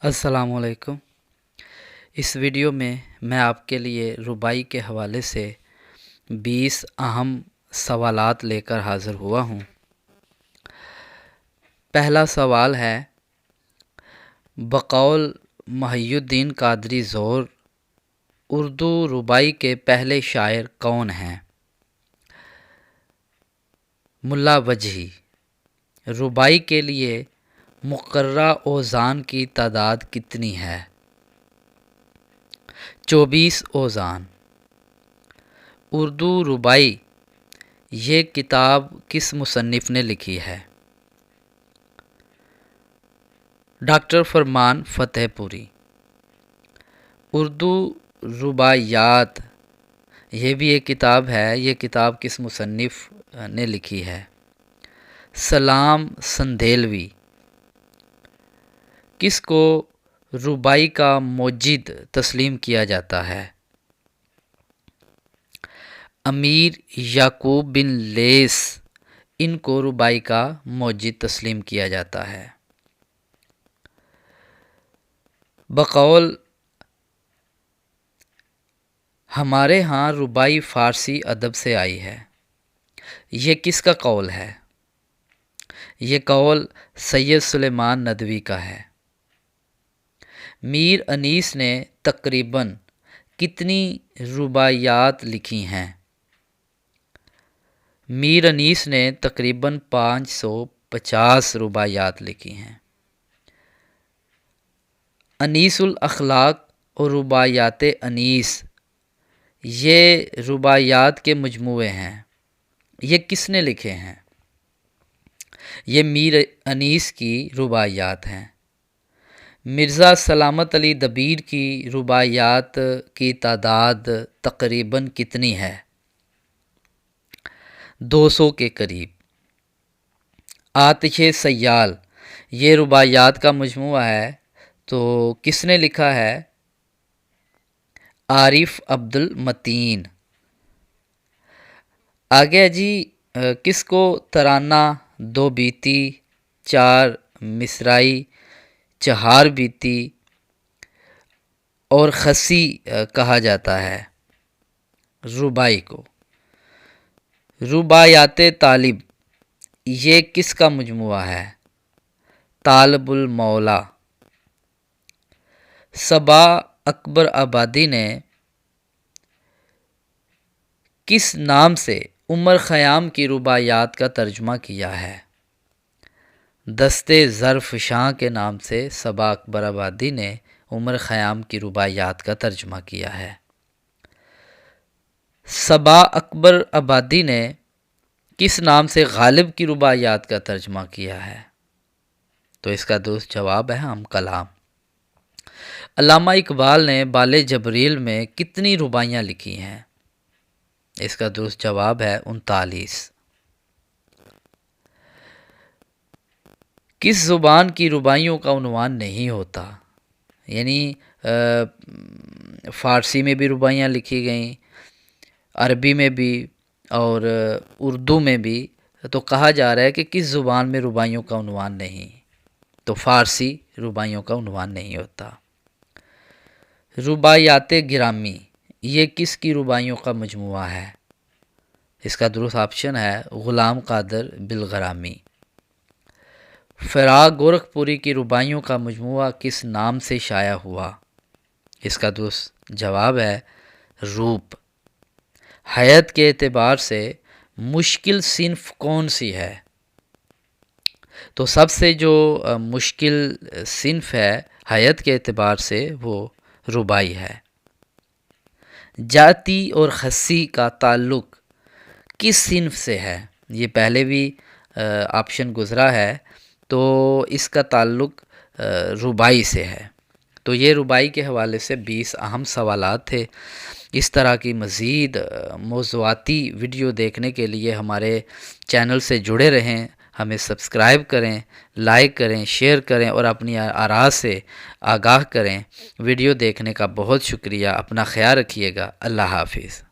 السلام علیکم۔ اس ویڈیو میں آپ کے لیے ربائی کے حوالے سے 20 اہم سوالات لے کر حاضر ہوا ہوں۔ پہلا سوال ہے، بقول محی الدین قادری زور اردو ربائی کے پہلے شاعر کون ہیں؟ ملا وجہی۔ ربائی کے لیے مقررہ اوزان کی تعداد کتنی ہے؟ 24 اوزان۔ اردو ربائی یہ کتاب کس مصنف نے لکھی ہے؟ ڈاکٹر فرمان فتح پوری۔ اردو رباعیات یہ بھی ایک کتاب ہے، یہ کتاب کس مصنف نے لکھی ہے؟ سلام سندھیلوی۔ کس کو ربائی کا موجد تسلیم کیا جاتا ہے؟ امیر یعقوب بن لیث، ان کو ربائی کا موجد تسلیم کیا جاتا ہے۔ بقول ہمارے ہاں ربائی فارسی ادب سے آئی ہے، یہ کس کا قول ہے؟ یہ قول سید سلیمان ندوی کا ہے۔ میر انیس نے تقریباً کتنی رباعیات لکھی ہیں؟ میر انیس نے تقریباً 550 رباعیات لکھی ہیں۔ انیس الاخلاق اور رباعیات انیس یہ رباعیات کے مجموعے ہیں، یہ کس نے لکھے ہیں؟ یہ میر انیس کی رباعیات ہیں۔ مرزا سلامت علی دبیر کی رباعیات کی تعداد تقریباً کتنی ہے؟ 200 کے قریب۔ آتش سیال یہ رباعیات کا مجموعہ ہے، تو کس نے لکھا ہے؟ عارف عبد المتین۔ آگے جی، کس کو ترانہ، دو بیتی، چار مصرائی، چہار بیتی اور خسی کہا جاتا ہے؟ ربائی کو۔ رباعیات طالب یہ کس کا مجموعہ ہے؟ طالب المولا۔ صبا اکبر آبادی نے کس نام سے عمر خیام کی رباعیات کا ترجمہ کیا ہے؟ دستے زرفشاں کے نام سے صبا اکبر آبادی نے عمر خیام کی رباعیات کا ترجمہ کیا ہے۔ صبا اکبر آبادی نے کس نام سے غالب کی رباعیات کا ترجمہ کیا ہے؟ تو اس کا درست جواب ہے ہم کلام۔ علامہ اقبال نے بال جبریل میں کتنی رباعیاں لکھی ہیں؟ اس کا درست جواب ہے 39۔ کس زبان کی رباعیوں کا عنوان نہیں ہوتا؟ یعنی فارسی میں بھی رباعیاں لکھی گئیں، عربی میں بھی اور اردو میں بھی، تو کہا جا رہا ہے کہ کس زبان میں رباعیوں کا عنوان نہیں؟ تو فارسی رباعیوں کا عنوان نہیں ہوتا۔ رباعیات گرامی یہ کس کی رباعیوں کا مجموعہ ہے؟ اس کا درست آپشن ہے غلام قادر بالغرامی۔ فراق گورکھپوری کی رباعیوں کا مجموعہ کس نام سے شائع ہوا؟ اس کا درست جواب ہے روپ۔ حیت کے اعتبار سے مشکل صنف کون سی ہے؟ تو سب سے جو مشکل صنف ہے حیت کے اعتبار سے وہ ربائی ہے۔ جاتی اور خسی کا تعلق کس صنف سے ہے؟ یہ پہلے بھی آپشن گزرا ہے، تو اس کا تعلق ربائی سے ہے۔ تو یہ ربائی کے حوالے سے 20 اہم سوالات تھے۔ اس طرح کی مزید موضوعاتی ویڈیو دیکھنے کے لیے ہمارے چینل سے جڑے رہیں، ہمیں سبسکرائب کریں، لائک کریں، شیئر کریں اور اپنی آراء سے آگاہ کریں۔ ویڈیو دیکھنے کا بہت شکریہ، اپنا خیال رکھیے گا۔ اللہ حافظ۔